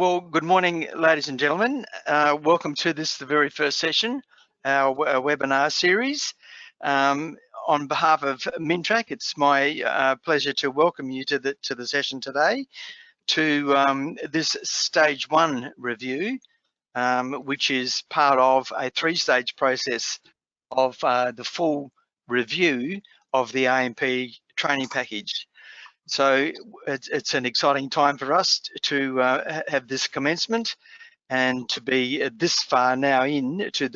Well, good morning, ladies and gentlemen. Welcome to this, the very first session, our webinar series. On behalf of Mintrack, it's my pleasure to welcome you to the session today, to this stage 1 review, which is part of a 3-stage process of the full review of the AMP training package. So it's an exciting time for us to have this commencement and to be this far now in to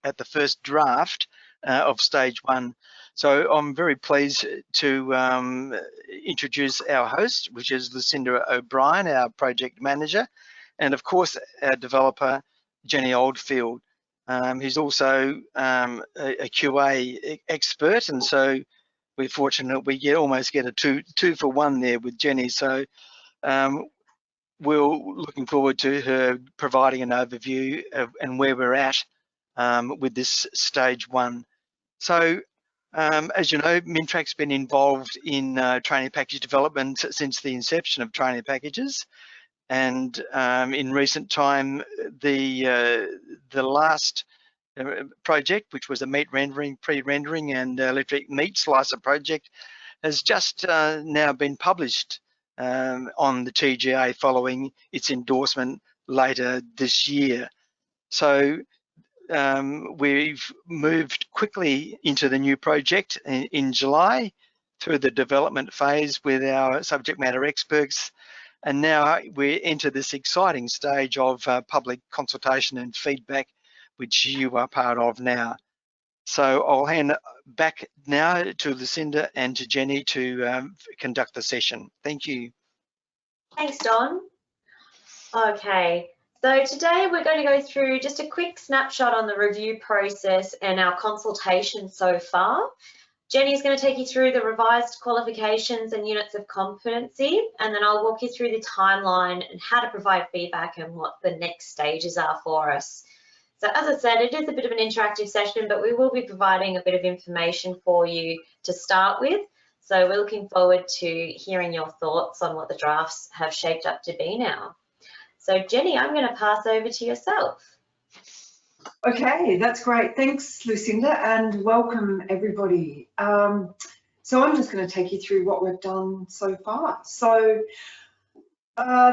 at the first draft of stage 1. So I'm very pleased to introduce our host, which is Lucinda O'Brien, our project manager, and of course our developer, Jenny Oldfield. He's also a QA expert, and so we're fortunate we almost get a two for one there with Jenny. So we're looking forward to her providing an overview of, and where we're at with this stage 1. So as you know, Mintrack's been involved in training package development since the inception of training packages. And in recent time, the last project, which was a meat rendering, pre-rendering and electric meat slicer project, has just now been published on the TGA following its endorsement later this year. So we've moved quickly into the new project in July through the development phase with our subject matter experts, and now we enter this exciting stage of public consultation and feedback, which you are part of now. So I'll hand back now to Lucinda and to Jenny to conduct the session. Thank you. Thanks, Don. Okay, so today we're going to go through just a quick snapshot on the review process and our consultation so far. Jenny is going to take you through the revised qualifications and units of competency, and then I'll walk you through the timeline and how to provide feedback and what the next stages are for us. So as I said, it is a bit of an interactive session, but we will be providing a bit of information for you to start with. So we're looking forward to hearing your thoughts on what the drafts have shaped up to be now. So Jenny, I'm going to pass over to yourself. Okay, that's great. Thanks, Lucinda, and welcome everybody. So I'm just going to take you through what we've done so far. So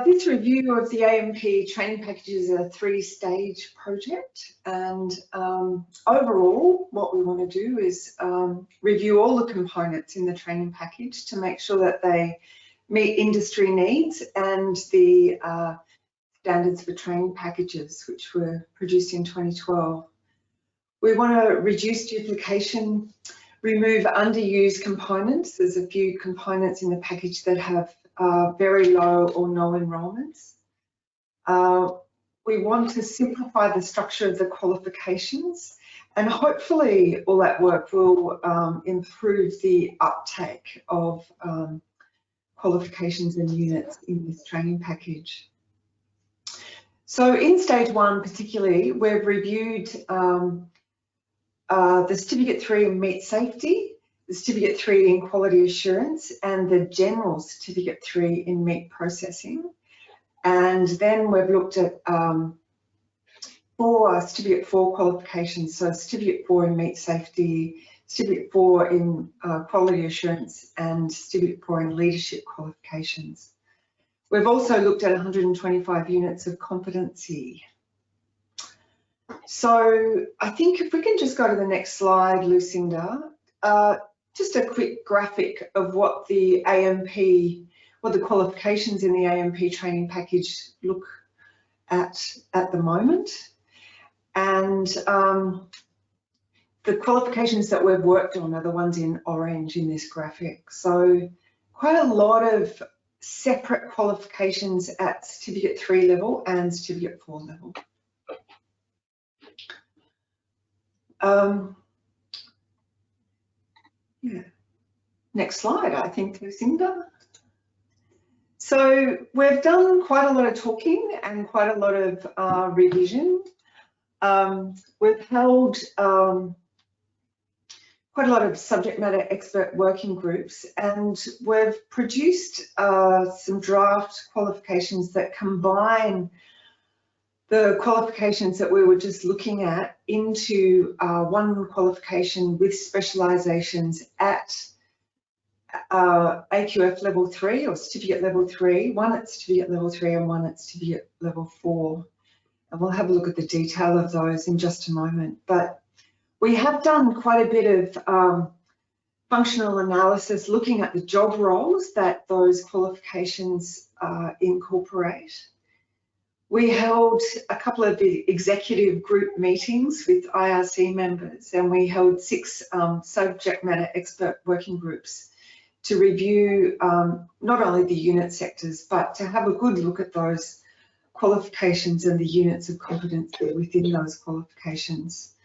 this review of the AMP training package is a 3-stage project, and overall what we want to do is review all the components in the training package to make sure that they meet industry needs and the standards for training packages, which were produced in 2012. We want to reduce duplication, remove underused components. There's a few components in the package that have very low or no enrolments. We want to simplify the structure of the qualifications, and hopefully all that work will improve the uptake of qualifications and units in this training package. So in stage 1 particularly, we've reviewed the Certificate 3 in meat safety, the Certificate 3 in quality assurance, and the general Certificate 3 in meat processing. And then we've looked at 4 Certificate 4 qualifications, so Certificate 4 in meat safety, Certificate 4 in quality assurance, and Certificate 4 in leadership qualifications. We've also looked at 125 units of competency. So I think if we can just go to the next slide, Lucinda, just a quick graphic of what the qualifications in the AMP training package look at the moment. And the qualifications that we've worked on are the ones in orange in this graphic. So quite a lot of separate qualifications at Certificate 3 level and Certificate 4 level. Yeah. Next slide, I think, Lucinda. So we've done quite a lot of talking and quite a lot of revision. We've held quite quite a lot of subject matter expert working groups, and we've produced some draft qualifications that combine the qualifications that we were just looking at into one qualification with specialisations at AQF level 3 or certificate level 3, one at certificate level 3 and one at certificate level 4. And we'll have a look at the detail of those in just a moment. But we have done quite a bit of functional analysis looking at the job roles that those qualifications incorporate. We held a couple of executive group meetings with IRC members, and we held 6 subject matter expert working groups to review not only the unit sectors, but to have a good look at those qualifications and the units of competency within those qualifications.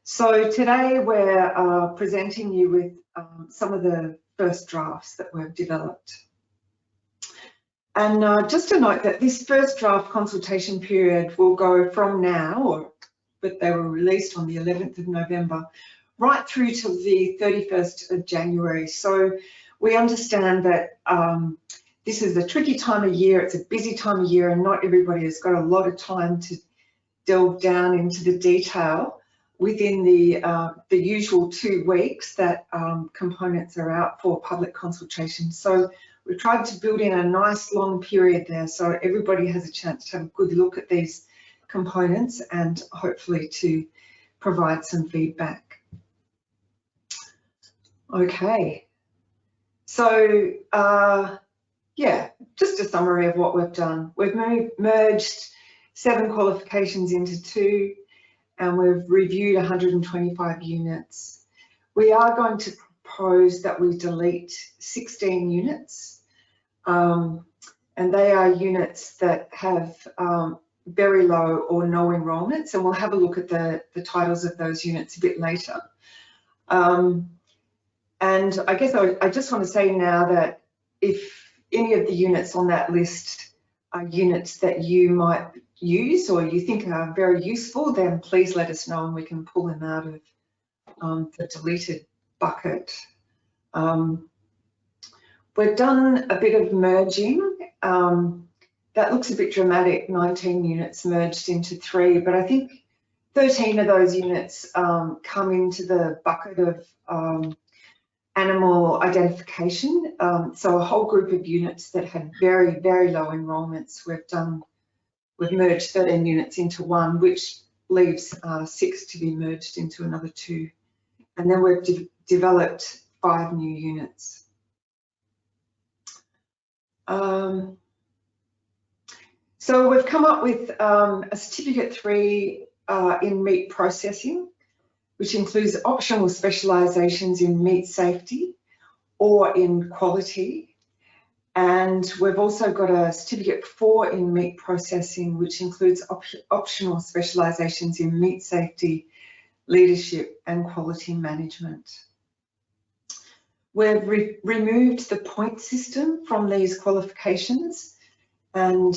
So today we're presenting you with some of the first drafts that we've developed. And just to note that this first draft consultation period will go from now, but they were released on the 11th of November, right through to the 31st of January. So we understand that this is a tricky time of year, it's a busy time of year, and not everybody has got a lot of time to delve down into the detail within the usual 2 weeks that components are out for public consultation. So we've tried to build in a nice long period there so everybody has a chance to have a good look at these components and hopefully to provide some feedback. Okay, so yeah, just a summary of what we've done. We've merged 7 qualifications into 2, and we've reviewed 125 units. We are going to propose that we delete 16 units, and they are units that have very low or no enrolments, and we'll have a look at the titles of those units a bit later. And I guess I just want to say now that if any of the units on that list are units that you might use or you think are very useful, then please let us know and we can pull them out of the deleted bucket. We've done a bit of merging. That looks a bit dramatic, 19 units merged into 3, but I think 13 of those units come into the bucket of animal identification. So a whole group of units that had very, very low enrolments, we've merged 13 units into 1, which leaves 6 to be merged into another 2. And then we've developed 5 new units. So we've come up with a certificate 3 in meat processing, which includes optional specialisations in meat safety or in quality. And we've also got a certificate 4 in meat processing, which includes optional specialisations in meat safety, leadership and quality management. We've removed the point system from these qualifications, and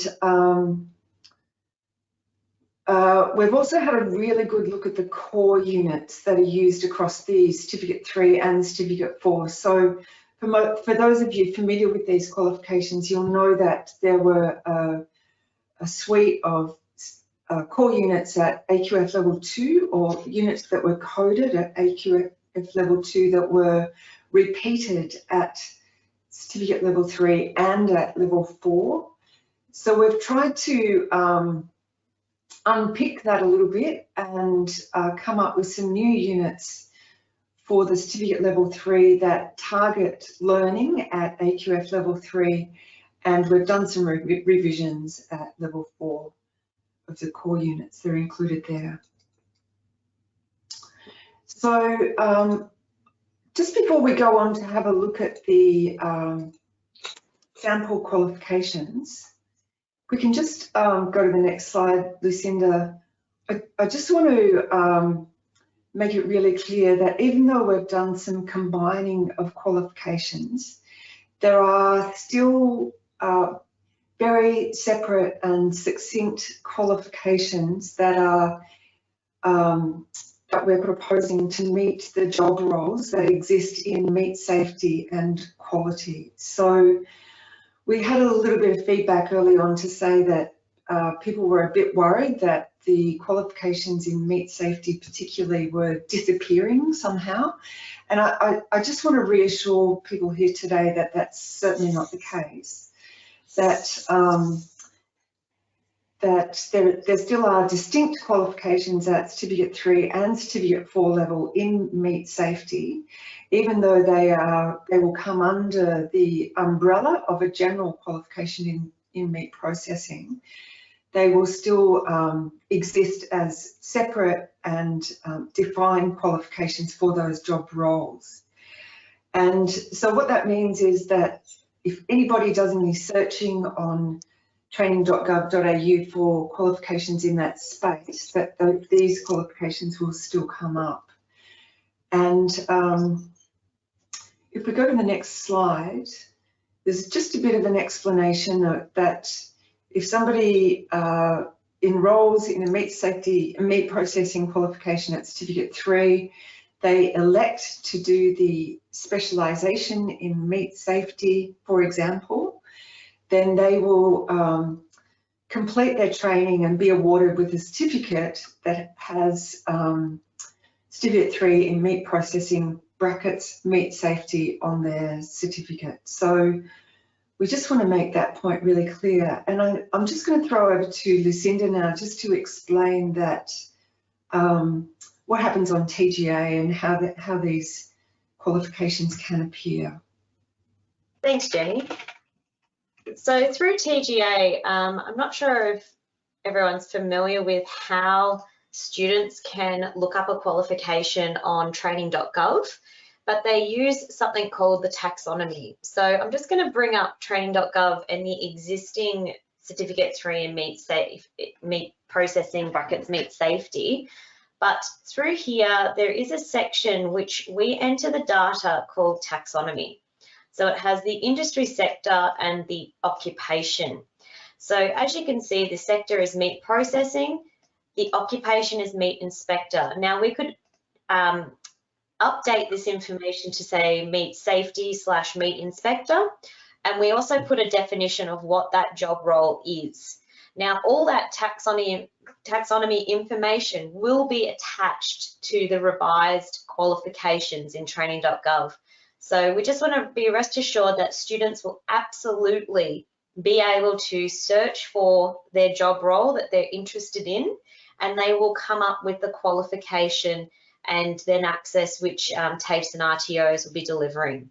we've also had a really good look at the core units that are used across the certificate 3 and certificate 4. So for those of you familiar with these qualifications, you'll know that there were a suite of core units at AQF level 2, or units that were coded at AQF level 2 that were repeated at certificate level 3 and at level 4. So we've tried to unpick that a little bit and come up with some new units for the certificate level 3 that target learning at AQF level 3, and we've done some revisions at level 4 of the core units that are included there. So just before we go on to have a look at the sample qualifications, we can just go to the next slide, Lucinda. I just want to make it really clear that even though we've done some combining of qualifications, there are still very separate and succinct qualifications that are that we're proposing to meet the job roles that exist in meat safety and quality. So we had a little bit of feedback early on to say that people were a bit worried that the qualifications in meat safety particularly were disappearing somehow. And I just want to reassure people here today that that's certainly not the case. That there still are distinct qualifications at Certificate 3 and Certificate 4 level in meat safety, even though they will come under the umbrella of a general qualification in meat processing. They will still exist as separate and defined qualifications for those job roles. And so what that means is that if anybody does any searching on training.gov.au for qualifications in that space, that these qualifications will still come up. And if we go to the next slide, there's just a bit of an explanation that if somebody enrolls in a meat processing qualification at Certificate 3, they elect to do the specialisation in meat safety, for example, then they will complete their training and be awarded with a certificate that has Certificate 3 in meat processing brackets meat safety on their certificate. So we just want to make that point really clear. And I'm just going to throw over to Lucinda now just to explain that what happens on TGA and how these qualifications can appear. Thanks, Jenny. So through TGA, I'm not sure if everyone's familiar with how students can look up a qualification on training.gov, but they use something called the taxonomy. So I'm just going to bring up training.gov and the existing Certificate 3 in meat processing brackets meat safety. But through here, there is a section which we enter the data called taxonomy. So it has the industry sector and the occupation. So as you can see, the sector is meat processing, the occupation is meat inspector. Now we could update this information to say meat safety / meat inspector, and we also put a definition of what that job role is. Now all that taxonomy information will be attached to the revised qualifications in training.gov. So we just want to be rest assured that students will absolutely be able to search for their job role that they're interested in, and they will come up with the qualification and then access which TAFEs and RTOs will be delivering.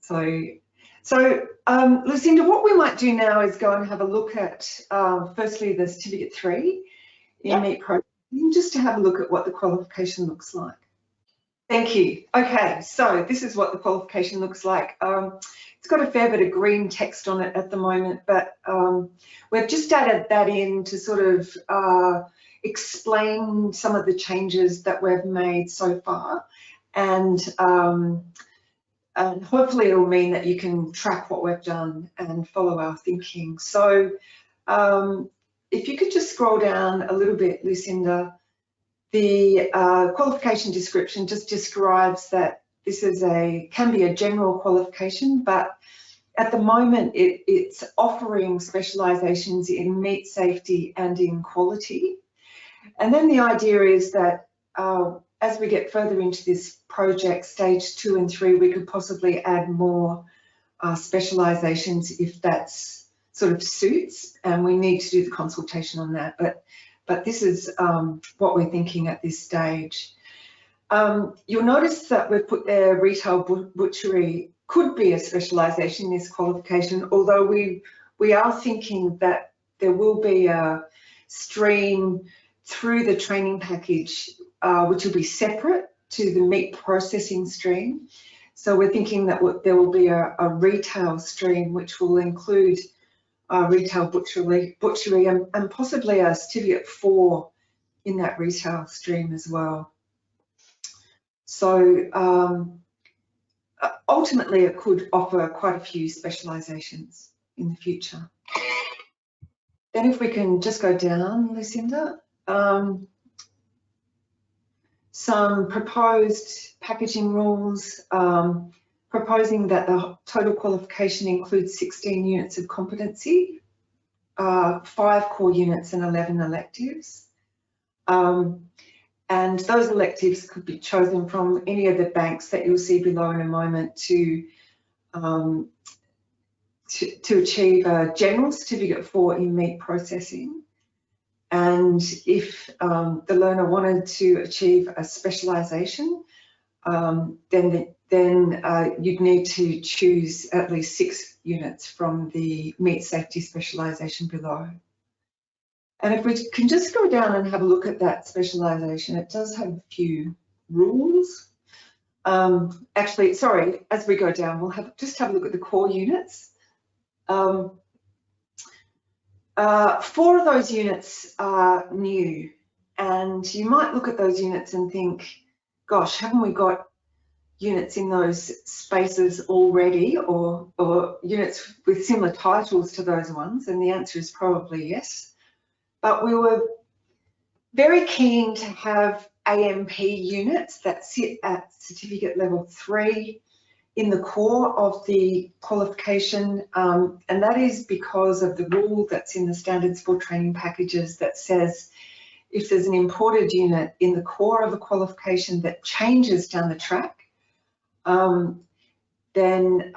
So Lucinda, what we might do now is go and have a look at firstly the Certificate 3 in meat processing, just to have a look at what the qualification looks like. Thank you. Okay, so this is what the qualification looks like. It's got a fair bit of green text on it at the moment, but we've just added that in to sort of explain some of the changes that we've made so far, and hopefully it'll mean that you can track what we've done and follow our thinking. So if you could just scroll down a little bit, Lucinda. The qualification description just describes that this can be a general qualification, but at the moment it's offering specialisations in meat safety and in quality. And then the idea is that as we get further into this project, stage 2 and 3, we could possibly add more specialisations if that's sort of suits, and we need to do the consultation on that. But this is what we're thinking at this stage. You'll notice that we've put there retail butchery could be a specialisation in this qualification, although we are thinking that there will be a stream through the training package which will be separate to the meat processing stream. So we're thinking that there will be a retail stream which will include retail butchery and possibly a Certificate 4 in that retail stream as well. So ultimately it could offer quite a few specialisations in the future. Then if we can just go down, Lucinda. some proposed packaging rules, proposing that the total qualification includes 16 units of competency, 5 core units and 11 electives. And those electives could be chosen from any of the banks that you'll see below in a moment to achieve a general certificate for in meat processing. And if the learner wanted to achieve a specialisation, then you'd need to choose at least 6 units from the meat safety specialisation below. And if we can just go down and have a look at that specialisation, it does have a few rules. Actually, sorry, as we go down, we'll just have a look at the core units. 4 of those units are new, and you might look at those units and think, gosh, haven't we got units in those spaces already, or units with similar titles to those ones? And the answer is probably yes. But we were very keen to have AMP units that sit at certificate level 3 in the core of the qualification, and that is because of the rule that's in the standards for training packages that says if there's an imported unit in the core of a qualification that changes down the track, then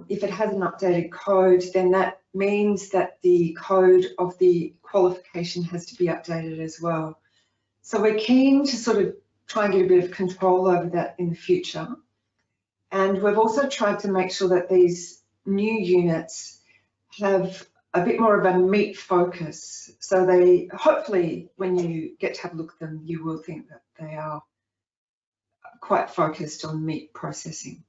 if it has an updated code, then that means that the code of the qualification has to be updated as well. So we're keen to sort of try and get a bit of control over that in the future. And we've also tried to make sure that these new units have a bit more of a meat focus. So they, hopefully, when you get to have a look at them, you will think that they are quite focused on meat processing.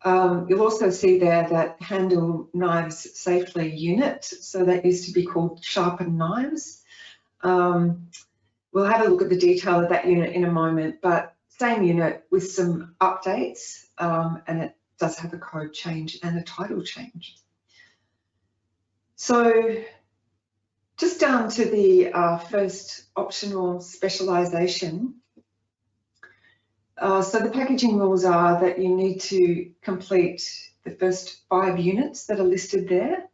You'll also see there that handle knives safely unit. So that used to be called sharpen knives. We'll have a look at the detail of that unit in a moment, but same unit with some updates, and it does have a code change and a title change. So just down to the first optional specialisation. So the packaging rules are that you need to complete the first 5 units that are listed there.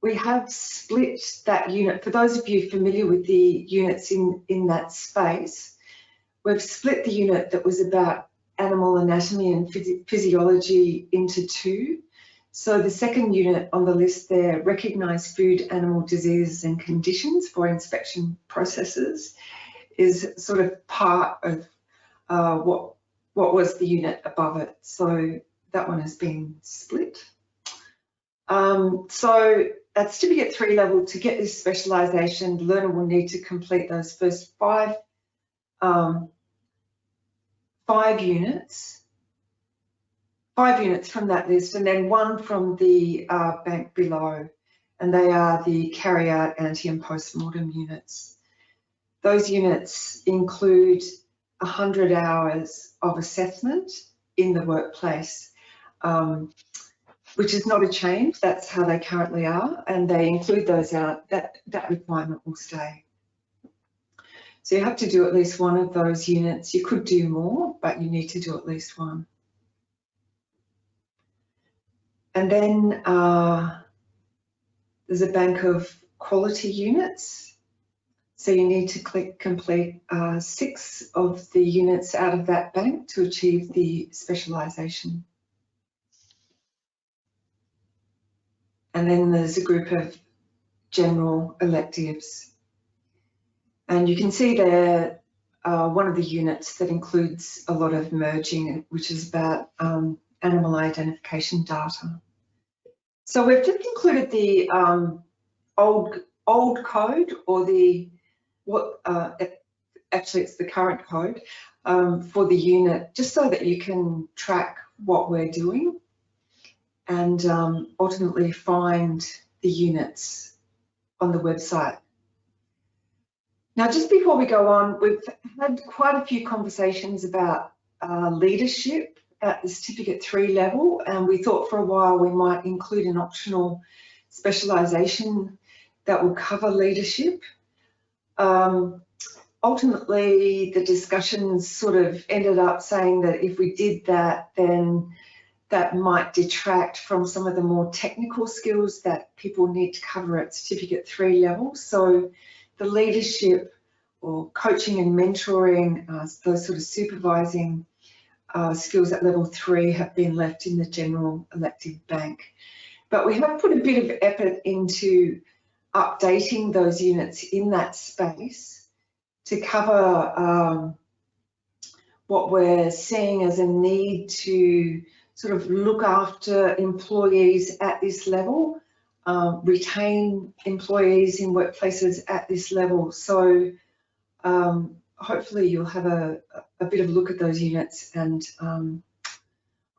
We have split that unit. For those of you familiar with the units in that space, we've split the unit that was about animal anatomy and physiology into 2. So the second unit on the list there, recognise food, animal diseases and conditions for inspection processes, is sort of part of what was the unit above it. So that one has been split. So at certificate 3 level, to get this specialisation, the learner will need to complete those first 5 units from that list, and then 1 from the bank below, and they are the carry out ante and post-mortem units. Those units include 100 hours of assessment in the workplace, which is not a change. That's how they currently are, and they include those out. That requirement will stay. So you have to do at least 1 of those units. You could do more, but you need to do at least 1. And then there's a bank of quality units. So you need to complete 6 of the units out of that bank to achieve the specialisation. And then there's a group of general electives. And you can see there one of the units that includes a lot of merging, which is about animal identification data. So we've just included the old code, or the actually it's the current code for the unit, just so that you can track what we're doing and ultimately find the units on the website. Now, just before we go on, we've had quite a few conversations about leadership at the certificate 3 level, and we thought for a while we might include an optional specialisation that will cover leadership. ultimately the discussions sort of ended up saying that if we did that, then that might detract from some of the more technical skills that people need to cover at Certificate 3 level. So the leadership or coaching and mentoring, those sort of supervising skills at level 3 have been left in the general elective bank. But we have put a bit of effort into updating those units in that space to cover what we're seeing as a need to sort of look after employees at this level, retain employees in workplaces at this level. So hopefully you'll have a bit of a look at those units and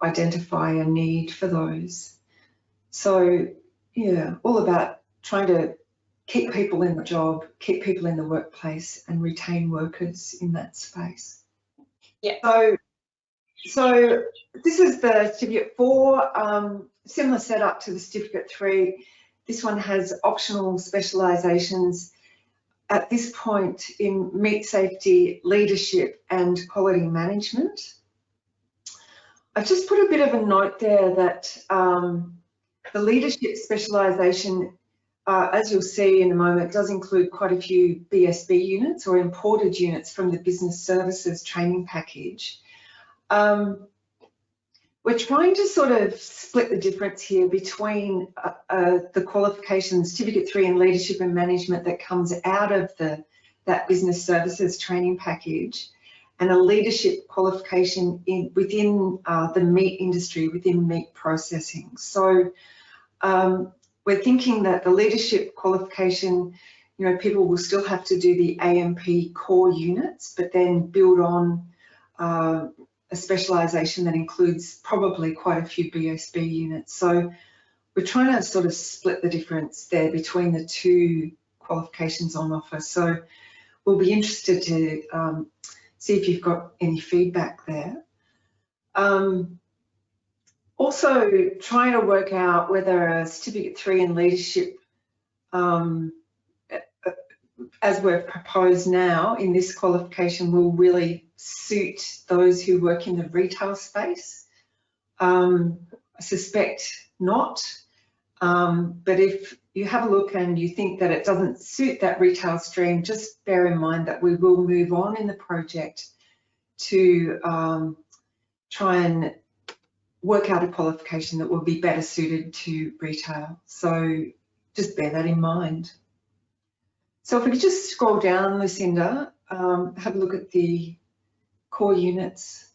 identify a need for those. So yeah, all about trying to keep people in the job, keep people in the workplace and retain workers in that space. Yeah. So this is the Certificate 4, similar setup to the Certificate 3. This one has optional specialisations at this point in meat safety, leadership and quality management. I've just put a bit of a note there that the leadership specialisation, as you'll see in a moment, does include quite a few BSB units or imported units from the business services training package. We're trying to sort of split the difference here between the qualification Certificate 3 in leadership and management that comes out of that business services training package and a leadership qualification within the meat industry, within meat processing. So we're thinking that the leadership qualification, you know, people will still have to do the AMP core units, but then build on a specialisation that includes probably quite a few BSB units. So we're trying to sort of split the difference there between the two qualifications on offer. So we'll be interested to see if you've got any feedback there. Also trying to work out whether a Certificate 3 in leadership, as we've proposed now in this qualification, will really suit those who work in the retail space. I suspect not, but if you have a look and you think that it doesn't suit that retail stream, just bear in mind that we will move on in the project to try and work out a qualification that will be better suited to retail. So just bear that in mind. So if we could just scroll down, Lucinda, have a look at the core units,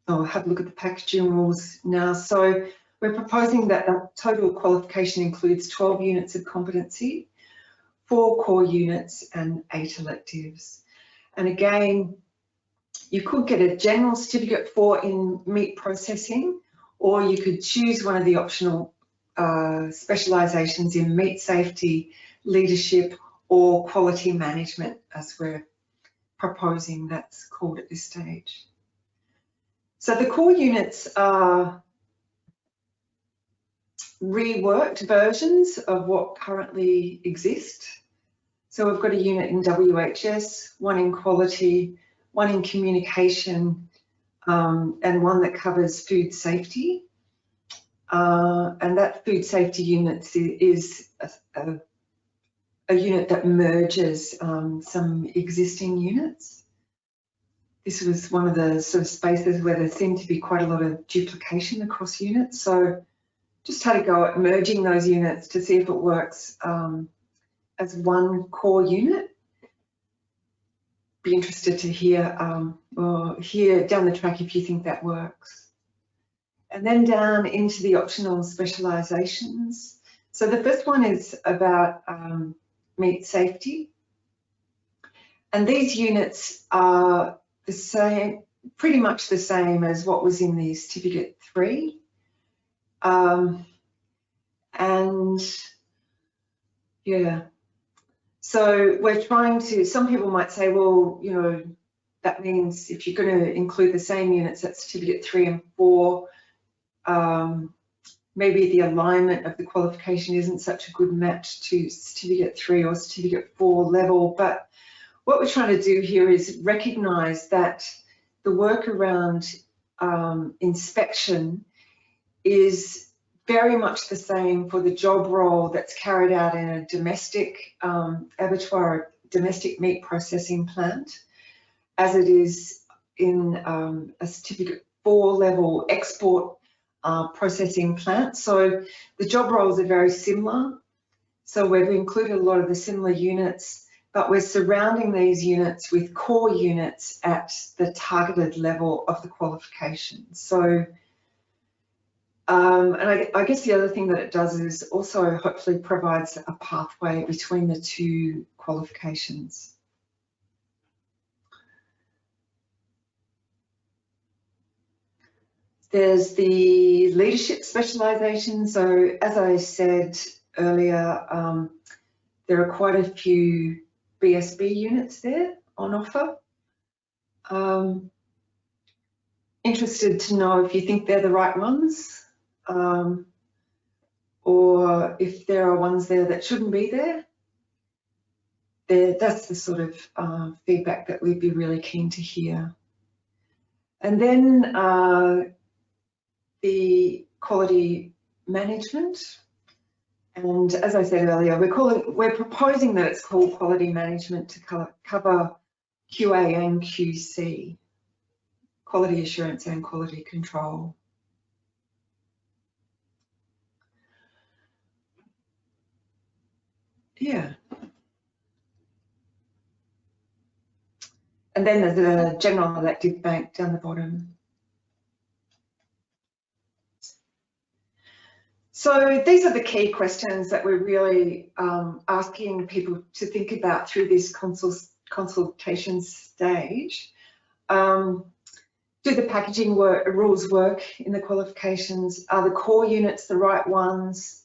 or have a look at the packaging rules now. So we're proposing that the total qualification includes 12 units of competency, 4 core units and 8 electives. And again, you could get a general Certificate 4 in meat processing, or you could choose one of the optional specialisations in meat safety, leadership or quality management, as we're proposing that's called at this stage. So the core units are reworked versions of what currently exist. So we've got a unit in WHS, one in quality, one in communication, and one that covers food safety. And that food safety unit is a unit that merges some existing units. This was one of the sort of spaces where there seemed to be quite a lot of duplication across units. So just had a go at merging those units to see if it works as one core unit. Be interested to hear or hear down the track if you think that works. And then down into the optional specialisations. So the first one is about meat safety. And these units are the same, pretty much the same as what was in the Certificate 3. And yeah, so we're trying to, some people might say, well, you know, that means if you're going to include the same units at Certificate 3 and 4, maybe the alignment of the qualification isn't such a good match to Certificate 3 or Certificate 4 level. But what we're trying to do here is recognise that the work around inspection is very much the same for the job role that's carried out in a domestic abattoir, or domestic meat processing plant, as it is in a certificate 4-level export processing plant. So the job roles are very similar. So we've included a lot of the similar units, but we're surrounding these units with core units at the targeted level of the qualifications. So, and I guess the other thing that it does is also hopefully provides a pathway between the two qualifications. There's the leadership specialisation. So as I said earlier, there are quite a few BSB units there on offer. Interested to know if you think they're the right ones, or if there are ones there that shouldn't be there. That's the sort of feedback that we'd be really keen to hear. And then the quality management. And as I said earlier, we're proposing that it's called quality management to cover QA and QC, quality assurance and quality control. Yeah. And then there's a general elective bank down the bottom. So these are the key questions that we're really asking people to think about through this consultation stage. Do the packaging rules work in the qualifications? Are the core units the right ones?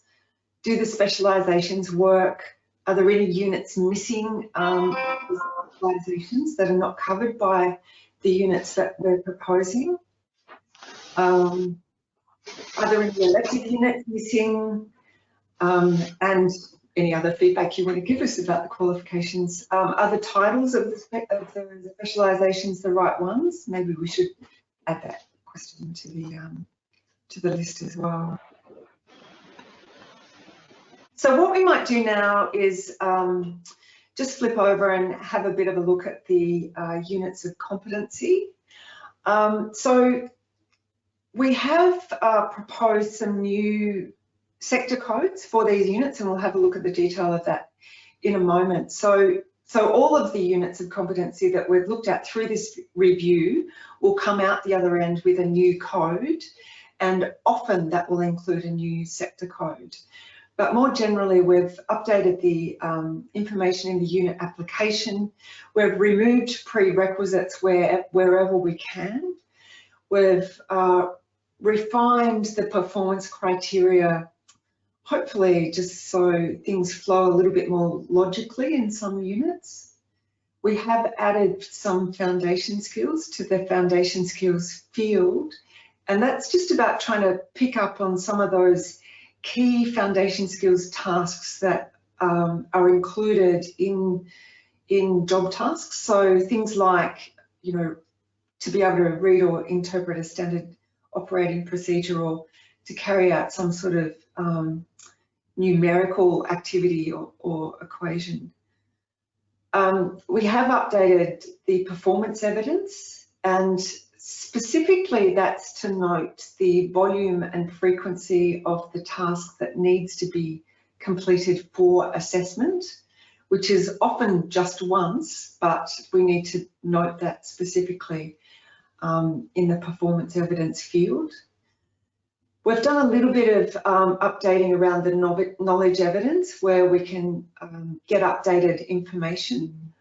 Do the specialisations work? Are there any units missing specialisations that are not covered by the units that we're proposing? Are there any elective units missing? And any other feedback you want to give us about the qualifications? Are the titles of the specialisations the right ones? Maybe we should add that question to the list as well. So what we might do now is just flip over and have a bit of a look at the units of competency. So we have proposed some new sector codes for these units, and we'll have a look at the detail of that in a moment. So all of the units of competency that we've looked at through this review will come out the other end with a new code, and often that will include a new sector code. But more generally, we've updated the information in the unit application. We've removed prerequisites wherever we can. We've refined the performance criteria, hopefully just so things flow a little bit more logically in some units. We have added some foundation skills to the foundation skills field, and that's just about trying to pick up on some of those key foundation skills tasks that are included in job tasks. So things like, you know, to be able to read or interpret a standard operating procedure, or to carry out some sort of numerical activity or equation. We have updated the performance evidence, and specifically that's to note the volume and frequency of the task that needs to be completed for assessment, which is often just once, but we need to note that specifically in the performance evidence field. We've done a little bit of updating around the knowledge evidence, where we can get updated information,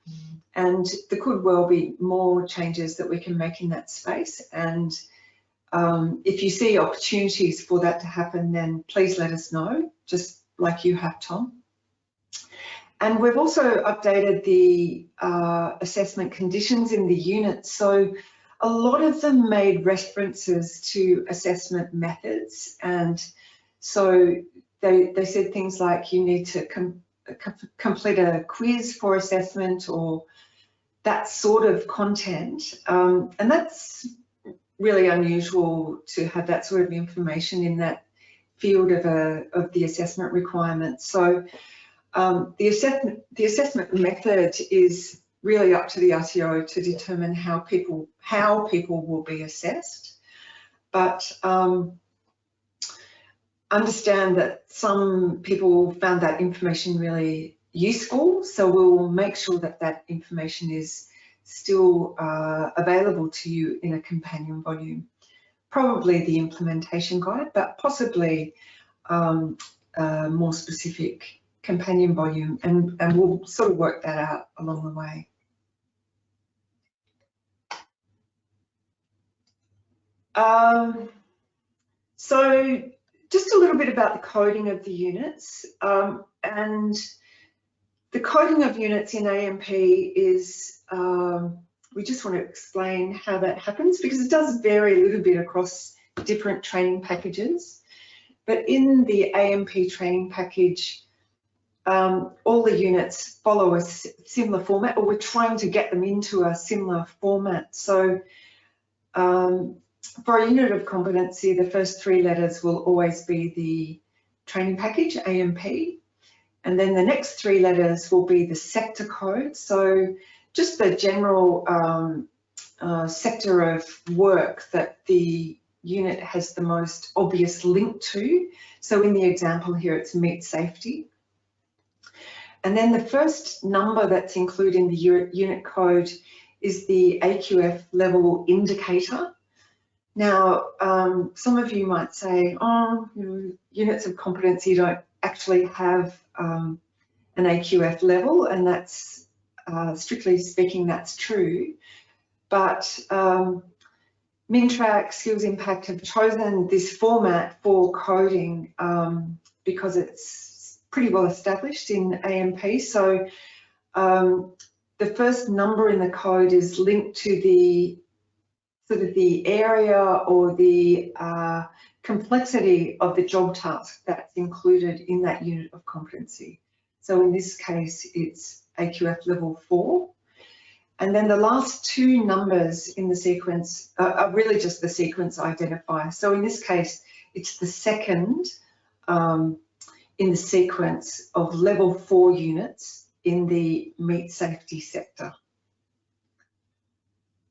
and there could well be more changes that we can make in that space. And if you see opportunities for that to happen, then please let us know, just like you have, Tom. And we've also updated the assessment conditions in the unit. So a lot of them made references to assessment methods, and so they said things like you need to complete a quiz for assessment, or that sort of content, and that's really unusual to have that sort of information in that field of the assessment requirements. So the assessment method is really up to the RTO to determine how people will be assessed, but understand that some people found that information really useful, so we'll make sure that that information is still available to you in a companion volume. Probably the implementation guide, but possibly a more specific companion volume, and we'll sort of work that out along the way. So just a little bit about the coding of the units, and the coding of units in AMP is, we just want to explain how that happens because it does vary a little bit across different training packages. But in the AMP training package, all the units follow a similar format, or we're trying to get them into a similar format. So for a unit of competency, the first 3 letters will always be the training package, AMP, and then the next 3 letters will be the sector code. So just the general sector of work that the unit has the most obvious link to. So in the example here, it's meat safety. And then the first number that's included in the unit code is the AQF level indicator. Now, some of you might say, oh, units of competency don't actually have an AQF level, and that's, strictly speaking, that's true. But Mintrack, Skills Impact have chosen this format for coding because it's pretty well established in AMP. So the first number in the code is linked to the sort of the area or the complexity of the job task that's included in that unit of competency. So in this case, it's AQF level 4. And then the last 2 numbers in the sequence are really just the sequence identifier. So in this case, it's the second in the sequence of level 4 units in the meat safety sector.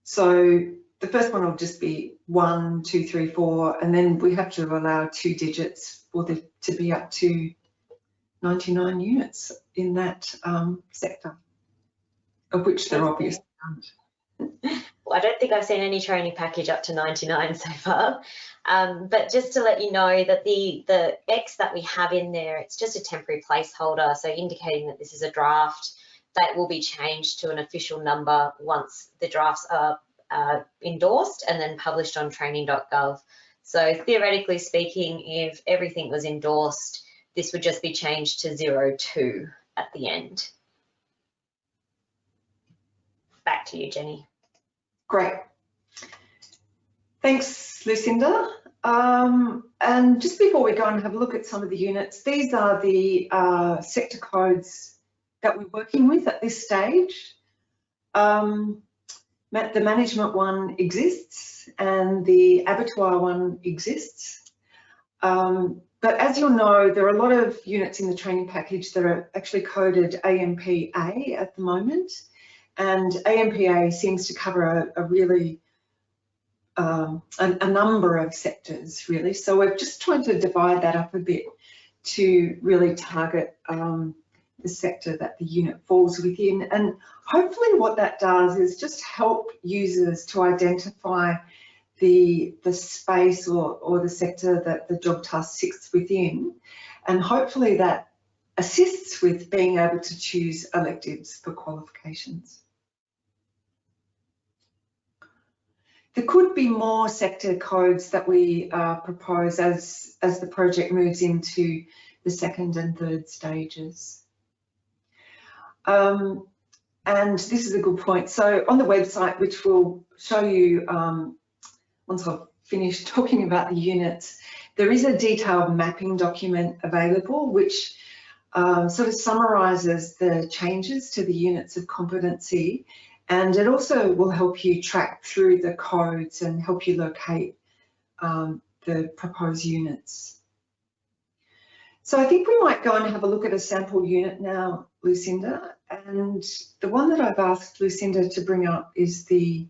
So the first one will just be 1, 2, 3, 4, and then we have to allow 2 digits for to be up to 99 units in that sector, of which there obviously aren't. Well, I don't think I've seen any training package up to 99 so far, but just to let you know that the X that we have in there, it's just a temporary placeholder, so indicating that this is a draft that will be changed to an official number once the drafts are endorsed and then published on training.gov. So theoretically speaking, if everything was endorsed, this would just be changed to 02 at the end. Back to you, Jenny. Great. Thanks, Lucinda. And just before we go and have a look at some of the units, these are the sector codes that we're working with at this stage. The management one exists and the abattoir one exists. But as you'll know, there are a lot of units in the training package that are actually coded AMP-A at the moment. And AMP-A seems to cover a really, a number of sectors really. So we're just trying to divide that up a bit to really target the sector that the unit falls within. And hopefully what that does is just help users to identify the space or the sector that the job task sits within. And hopefully that assists with being able to choose electives for qualifications. There could be more sector codes that we propose as the project moves into the 2nd and 3rd stages. And this is a good point. So on the website, which we'll show you once I've finished talking about the units, there is a detailed mapping document available which sort of summarises the changes to the units of competency And it also will help you track through the codes and help you locate the proposed units. So I think we might go and have a look at a sample unit now, Lucinda. And the one that I've asked Lucinda to bring up is the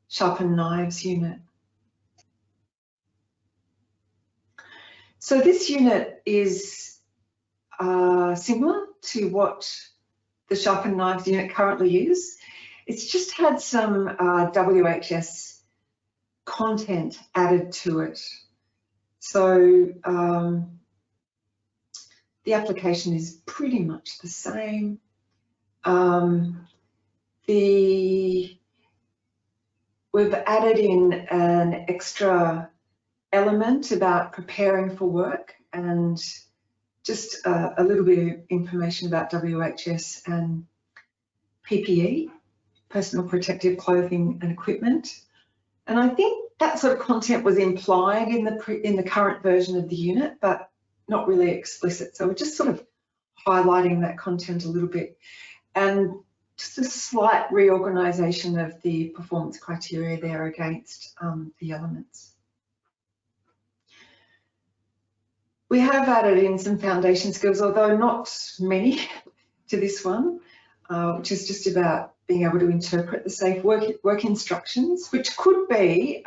sharpened knives unit. So this unit is similar to what the sharpened knives unit currently is. It's just had some WHS content added to it. So the application is pretty much the same. We've added in an extra element about preparing for work and just a little bit of information about WHS and PPE, personal protective clothing and equipment. And I think that sort of content was implied in the current version of the unit, but not really explicit. So we're just sort of highlighting that content a little bit, and just a slight reorganisation of the performance criteria there against the elements. We have added in some foundation skills, although not many, to this one, which is just about being able to interpret the safe work instructions, which could be,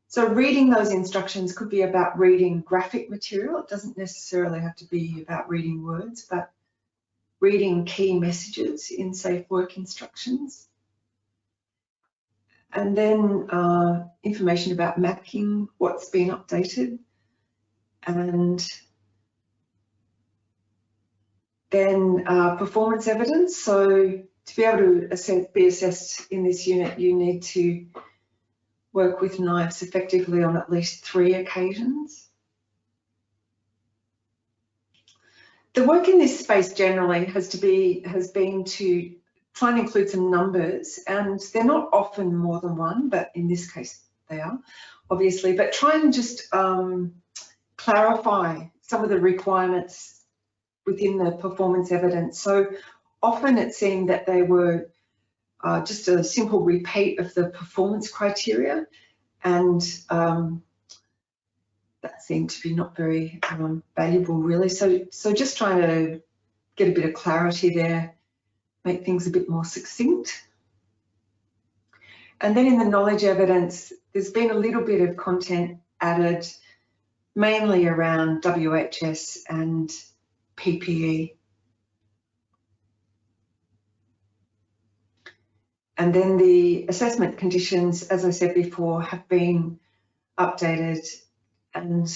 so reading those instructions could be about reading graphic material. It doesn't necessarily have to be about reading words, but reading key messages in safe work instructions. And then information about mapping what's been updated. And then performance evidence. So to be able to be assessed in this unit, you need to work with knives effectively on at least 3 occasions. The work in this space generally has been to try and include some numbers, and they're not often more than 1, but in this case they are, obviously, but try and just clarify some of the requirements within the performance evidence. So often it seemed that they were just a simple repeat of the performance criteria, and that seemed to be not very valuable really. So just trying to get a bit of clarity there, make things a bit more succinct. And then in the knowledge evidence, there's been a little bit of content added, mainly around WHS and PPE. And then the assessment conditions, as I said before, have been updated, and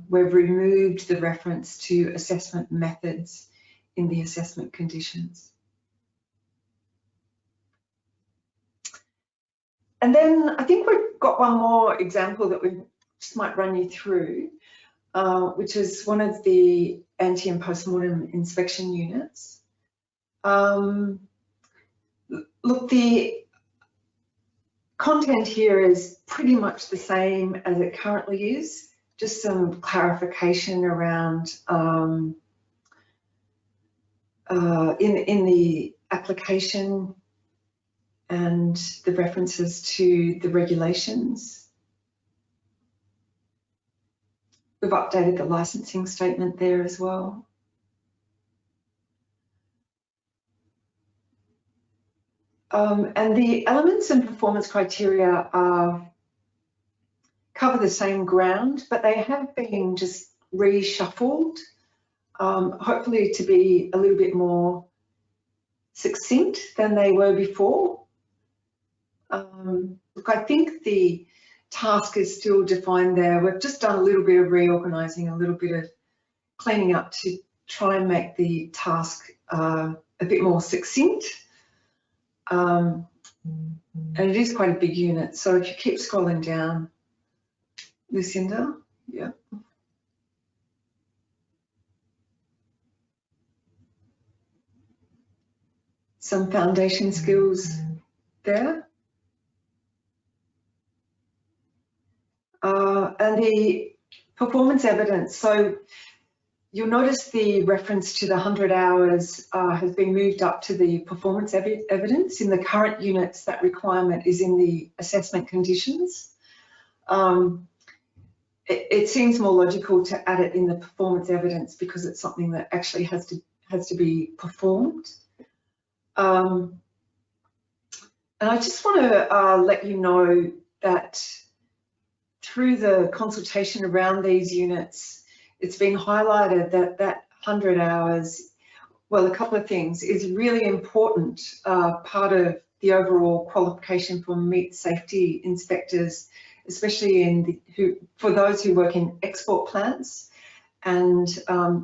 we've removed the reference to assessment methods in the assessment conditions. And then I think we've got one more example that we just might run you through, which is one of the ante and postmortem inspection units. Look, the content here is pretty much the same as it currently is, just some clarification around in the application and the references to the regulations. We've updated the licensing statement there as well. And the elements and performance criteria cover the same ground, but they have been just reshuffled, hopefully to be a little bit more succinct than they were before. Look, I think the task is still defined there. We've just done a little bit of reorganising, a little bit of cleaning up to try and make the task a bit more succinct. And it is quite a big unit, so if you keep scrolling down, Lucinda, yeah. Some foundation skills there. And the performance evidence. So you'll notice the reference to the 100 hours has been moved up to the performance evidence. In the current units, that requirement is in the assessment conditions. It seems more logical to add it in the performance evidence because it's something that actually has to be performed. And I just want to let you know that through the consultation around these units, it's been highlighted that that 100 hours, well, a couple of things, is really important part of the overall qualification for meat safety inspectors, especially in for those who work in export plants. And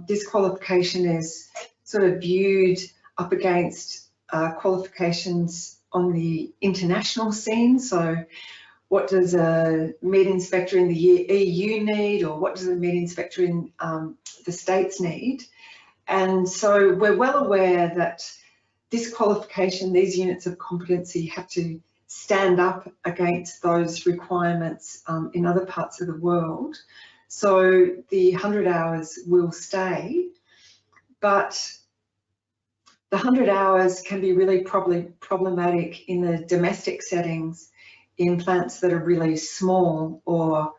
this qualification is sort of viewed up against qualifications on the international scene. So what does a meat inspector in the EU need, or what does a meat inspector in the States need? And so we're well aware that this qualification, these units of competency, have to stand up against those requirements in other parts of the world. So the 100 hours will stay, but the 100 hours can be really problematic in the domestic settings, in plants that are really small, or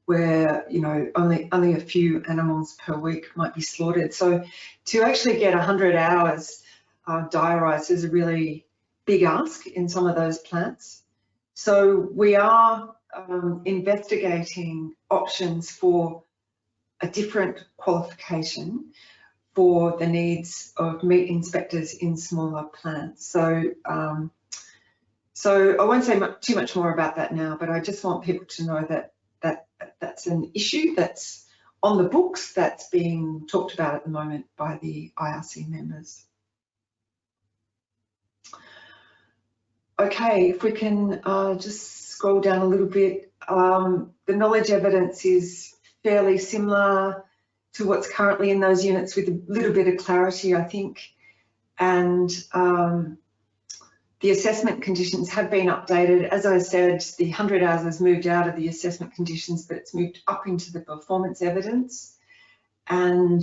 where, you know, only a few animals per week might be slaughtered. So to actually get 100 hours diarised is a really big ask in some of those plants. So we are investigating options for a different qualification for the needs of meat inspectors in smaller plants. So so I won't say too much more about that now, but I just want people to know that that's an issue that's on the books, that's being talked about at the moment by the IRC members. Okay, if we can just scroll down a little bit. The knowledge evidence is fairly similar to what's currently in those units, with a little bit of clarity, I think. And the assessment conditions have been updated. As I said, the 100 hours has moved out of the assessment conditions, but it's moved up into the performance evidence. And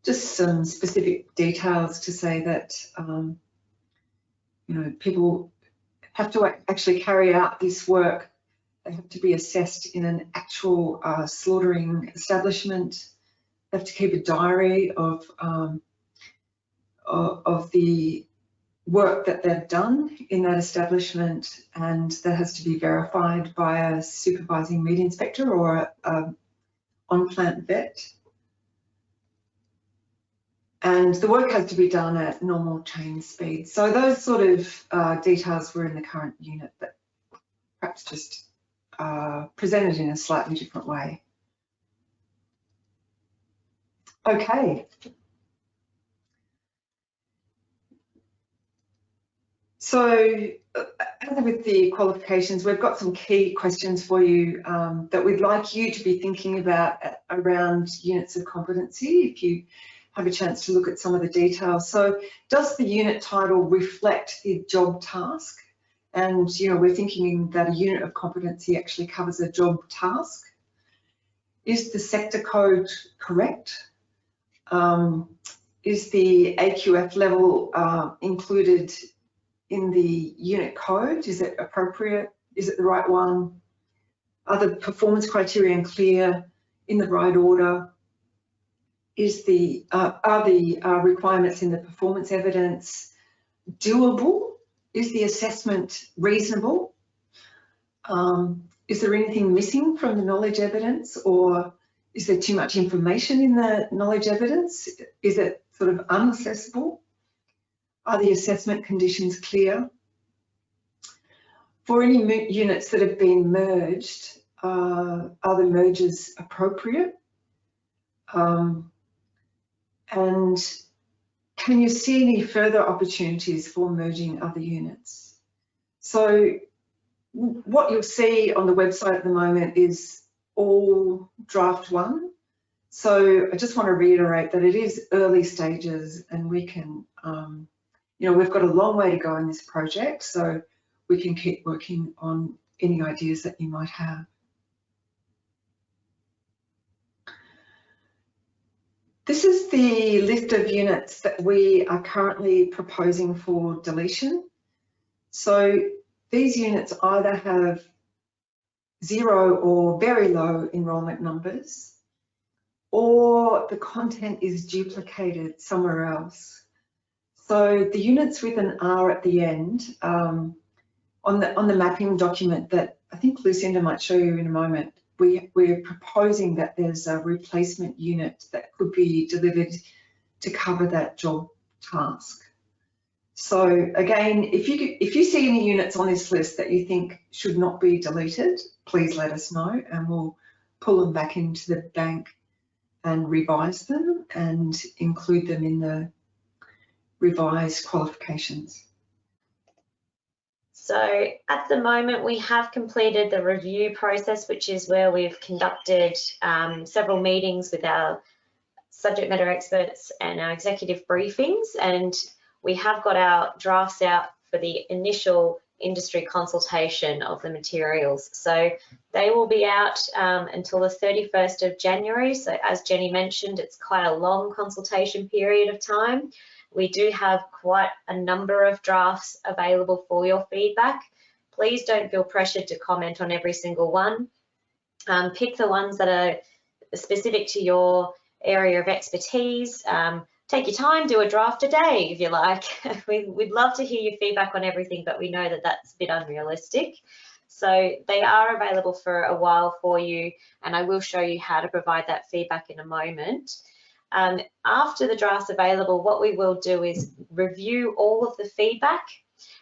just some specific details to say that you know, people have to actually carry out this work. They have to be assessed in an actual slaughtering establishment. They have to keep a diary of the work that they've done in that establishment, and that has to be verified by a supervising meat inspector or a on-plant vet. And the work has to be done at normal chain speed. So those sort of details were in the current unit, but perhaps just presented in a slightly different way. Okay. So as with the qualifications, we've got some key questions for you that we'd like you to be thinking about around units of competency, if you have a chance to look at some of the details. So does the unit title reflect the job task? And, you know, we're thinking that a unit of competency actually covers a job task. Is the sector code correct? Is the AQF level included in the unit code? Is it appropriate? Is it the right one? Are the performance criteria clear, in the right order? Are the requirements in the performance evidence doable? Is the assessment reasonable? Is there anything missing from the knowledge evidence, or is there too much information in the knowledge evidence? Is it sort of unaccessible? Are the assessment conditions clear? For any units that have been merged, are the mergers appropriate? And can you see any further opportunities for merging other units? So what you'll see on the website at the moment is all draft one. So I just want to reiterate that it is early stages, and we can, you know, we've got a long way to go in this project, so we can keep working on any ideas that you might have. This is the list of units that we are currently proposing for deletion. So these units either have 0 or very low enrolment numbers, or the content is duplicated somewhere else. So the units with an R at the end, on the mapping document that I think Lucinda might show you in a moment, we're proposing that there's a replacement unit that could be delivered to cover that job task. So again, if you see any units on this list that you think should not be deleted, please let us know and we'll pull them back into the bank and revise them and include them in the revised qualifications. So at the moment, we have completed the review process, which is where we've conducted several meetings with our subject matter experts and our executive briefings, and we have got our drafts out for the initial industry consultation of the materials. So they will be out until the 31st of January. So as Jenny mentioned, it's quite a long consultation period of time. We do have quite a number of drafts available for your feedback. Please don't feel pressured to comment on every single one. Pick the ones that are specific to your area of expertise. Take your time, do a draft a day if you like. We'd love to hear your feedback on everything, but we know that that's a bit unrealistic. So they are available for a while for you, and I will show you how to provide that feedback in a moment. After the draft's available, what we will do is review all of the feedback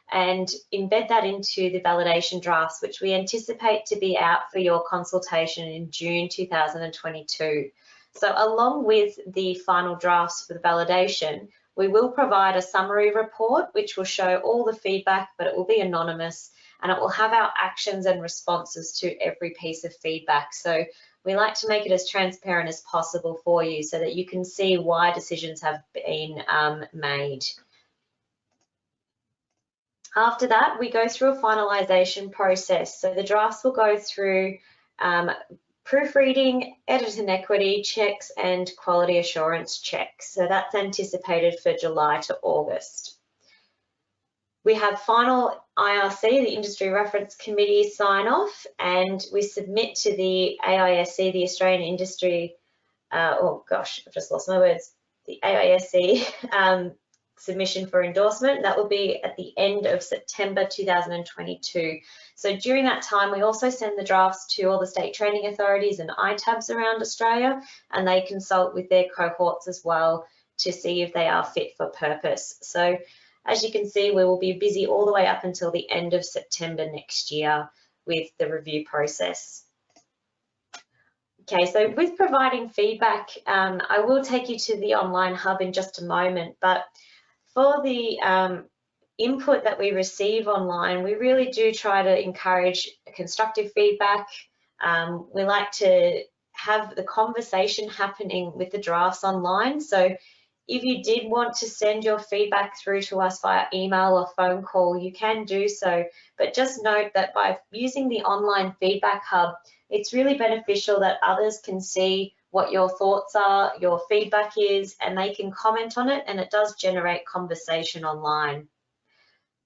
and embed that into the validation drafts, which we anticipate to be out for your consultation in June 2022. So along with the final drafts for the validation, we will provide a summary report which will show all the feedback, but it will be anonymous and it will have our actions and responses to every piece of feedback. So we like to make it as transparent as possible for you so that you can see why decisions have been made. After that, we go through a finalisation process. So the drafts will go through proofreading, edit and equity checks, and quality assurance checks. So that's anticipated for July to August. We have final IRC, the Industry Reference Committee, sign off, and we submit to the AISC, the Australian Industry, oh gosh, I've just lost my words, the AISC submission for endorsement. That will be at the end of September 2022. So during that time, we also send the drafts to all the state training authorities and ITABs around Australia, and they consult with their cohorts as well to see if they are fit for purpose. So as you can see, we will be busy all the way up until the end of September next year with the review process. Okay, so with providing feedback, I will take you to the online hub in just a moment, but for the input that we receive online, we really do try to encourage constructive feedback. We like to have the conversation happening with the drafts online. So if you did want to send your feedback through to us via email or phone call, you can do so. But just note that by using the online feedback hub, it's really beneficial that others can see what your thoughts are, your feedback is, and they can comment on it, and it does generate conversation online.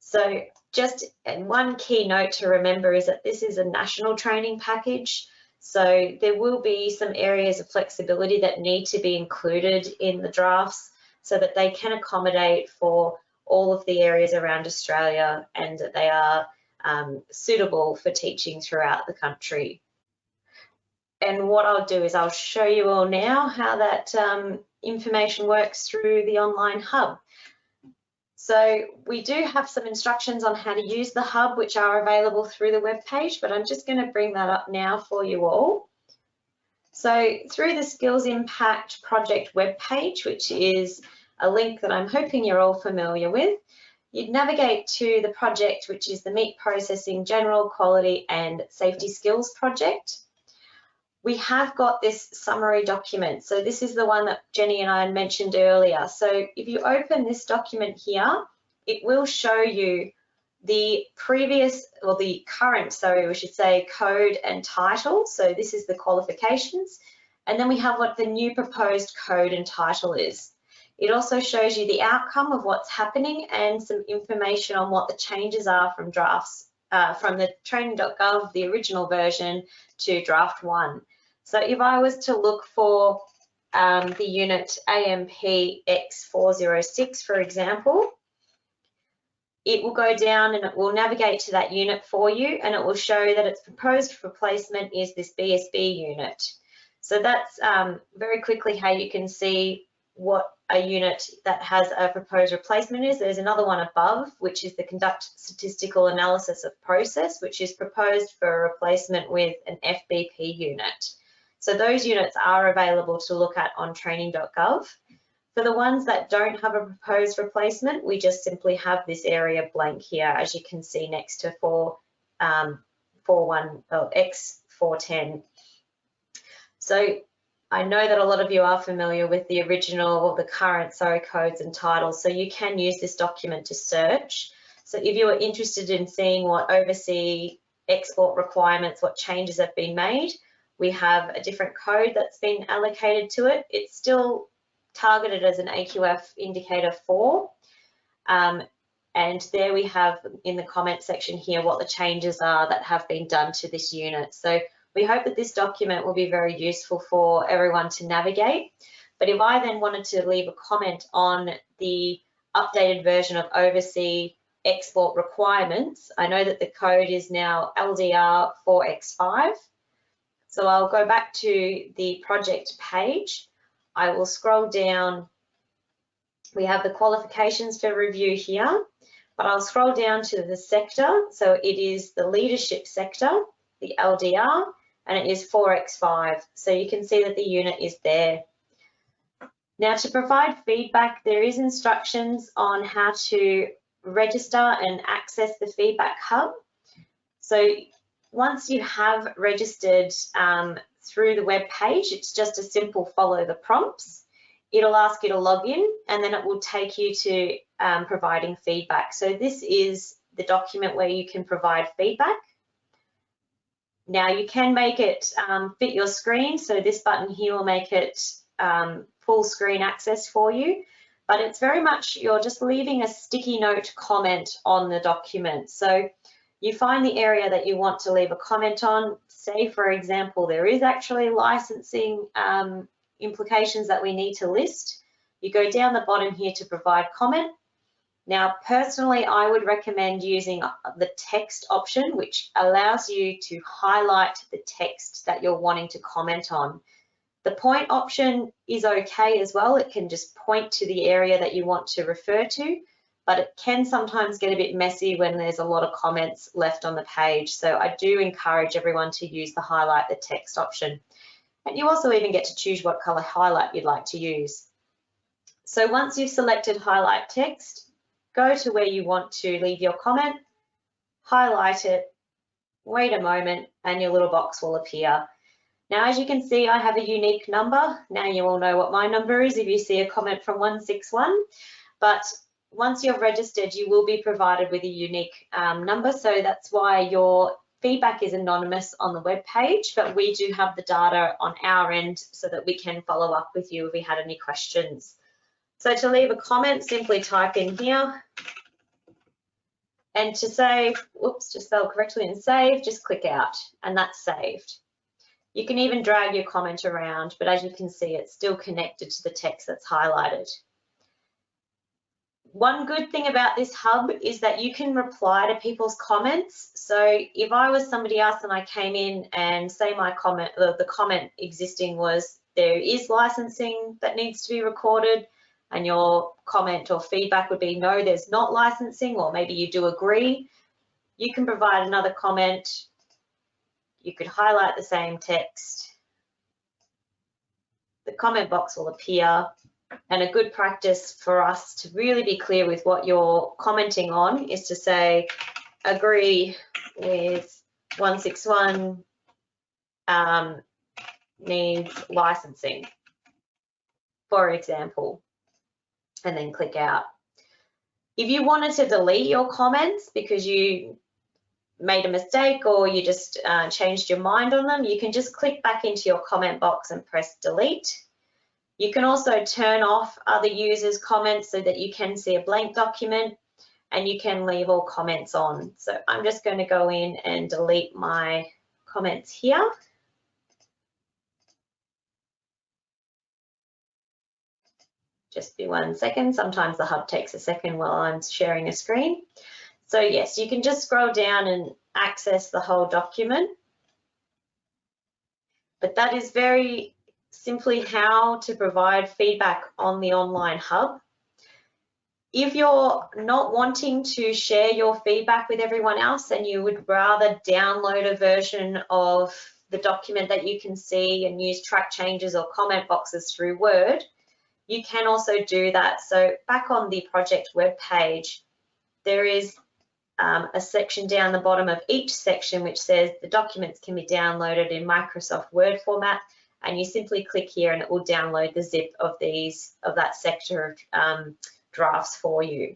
So just one key note to remember is that this is a national training package. So there will be some areas of flexibility that need to be included in the drafts so that they can accommodate for all of the areas around Australia and that they are suitable for teaching throughout the country. And what I'll do is I'll show you all now how that information works through the online hub. So we do have some instructions on how to use the hub, which are available through the web page, but I'm just going to bring that up now for you all. So through the Skills Impact Project web page, which is a link that I'm hoping you're all familiar with, you'd navigate to the project, which is the Meat Processing General Quality and Safety Skills Project. We have got this summary document. So this is the one that Jenny and I had mentioned earlier. So if you open this document here, it will show you the previous, or the current, sorry, we should say, code and title. So this is the qualifications. And then we have what the new proposed code and title is. It also shows you the outcome of what's happening and some information on what the changes are from drafts, from the training.gov, the original version, to draft 1. So if I was to look for the unit AMPX406, for example, it will go down and it will navigate to that unit for you, and it will show that its proposed replacement is this BSB unit. So that's very quickly how you can see what a unit that has a proposed replacement is. There's another one above, which is the conduct statistical analysis of process, which is proposed for a replacement with an FBP unit. So those units are available to look at on training.gov. For the ones that don't have a proposed replacement, we just simply have this area blank here, as you can see next to X410. So I know that a lot of you are familiar with the original or the current codes and titles, so you can use this document to search. So if you are interested in seeing what overseas export requirements, what changes have been made, we have a different code that's been allocated to it. It's still targeted as an AQF indicator 4. And there we have in the comment section here what the changes are that have been done to this unit. So we hope that this document will be very useful for everyone to navigate. But if I then wanted to leave a comment on the updated version of overseas export requirements, I know that the code is now LDR 4X5. So I'll go back to the project page. I will scroll down. We have the qualifications for review here, but I'll scroll down to the sector. So it is the leadership sector, the LDR, and it is 4X5. So you can see that the unit is there. Now, to provide feedback, there is instructions on how to register and access the feedback hub. So once you have registered through the web page, it's just a simple follow the prompts. It'll ask you to log in, and then it will take you to providing feedback. So this is the document where you can provide feedback. Now you can make it fit your screen. So this button here will make it full screen access for you, but it's very much, you're just leaving a sticky note comment on the document. So you find the area that you want to leave a comment on. Say, for example, there is actually licensing implications that we need to list. You go down the bottom here to provide comment. Now, personally, I would recommend using the text option, which allows you to highlight the text that you're wanting to comment on. The point option is okay as well. It can just point to the area that you want to refer to, but it can sometimes get a bit messy when there's a lot of comments left on the page. So I do encourage everyone to use the highlight the text option. And you also even get to choose what color highlight you'd like to use. So once you've selected highlight text, go to where you want to leave your comment, highlight it, wait a moment, and your little box will appear. Now, as you can see, I have a unique number. Now you all know what my number is if you see a comment from 161. But once you're registered, you will be provided with a unique number. So that's why your feedback is anonymous on the web page, but we do have the data on our end so that we can follow up with you if we had any questions. So to leave a comment, simply type in here. And to save, whoops, just spelled correctly and save, just click out, and that's saved. You can even drag your comment around, but as you can see, it's still connected to the text that's highlighted. One good thing about this hub is that you can reply to people's comments. So if I was somebody else and I came in and say my comment, the comment existing was there is licensing that needs to be recorded, and your comment or feedback would be no, there's not licensing, or maybe you do agree, you can provide another comment. You could highlight the same text. The comment box will appear, and a good practice for us to really be clear with what you're commenting on is to say, agree with 161 needs licensing, for example, and then click out. If you wanted to delete your comments because you made a mistake or you just changed your mind on them, you can just click back into your comment box and press delete. You can also turn off other users' comments so that you can see a blank document, and you can leave all comments on. So I'm just going to go in and delete my comments here. Just be 1 second. Sometimes the hub takes a second while I'm sharing a screen. So yes, you can just scroll down and access the whole document. But that is very simply how to provide feedback on the online hub. If you're not wanting to share your feedback with everyone else and you would rather download a version of the document that you can see and use track changes or comment boxes through Word, you can also do that. So back on the project web page, there is a section down the bottom of each section which says the documents can be downloaded in Microsoft Word format, and you simply click here and it will download the zip of that sector of drafts for you.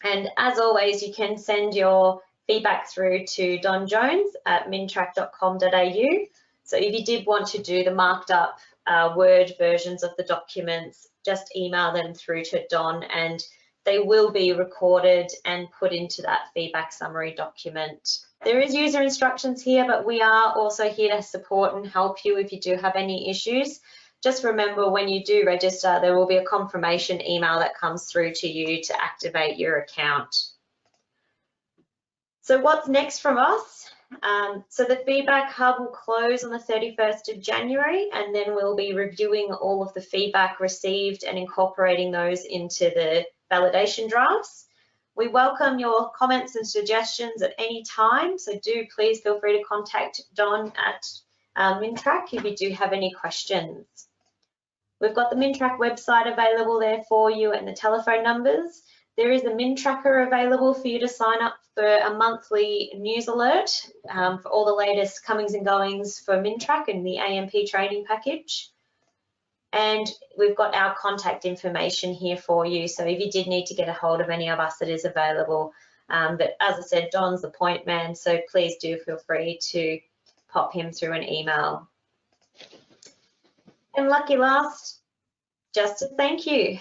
And as always, you can send your feedback through to Don Jones at mintrack.com.au. So if you did want to do the marked up Word versions of the documents, just email them through to Don and they will be recorded and put into that feedback summary document. There is user instructions here, but we are also here to support and help you if you do have any issues. Just remember, when you do register, there will be a confirmation email that comes through to you to activate your account. So what's next from us? So the feedback hub will close on the 31st of January, and then we'll be reviewing all of the feedback received and incorporating those into the validation drafts. We welcome your comments and suggestions at any time, so do please feel free to contact Don at Mintrack if you do have any questions. We've got the Mintrack website available there for you and the telephone numbers. There is a Mintracker available for you to sign up for a monthly news alert for all the latest comings and goings for Mintrack and the AMP training package. And we've got our contact information here for you. So if you did need to get a hold of any of us, it is available. But as I said, Don's the point man, so please do feel free to pop him through an email. And lucky last, just a thank you.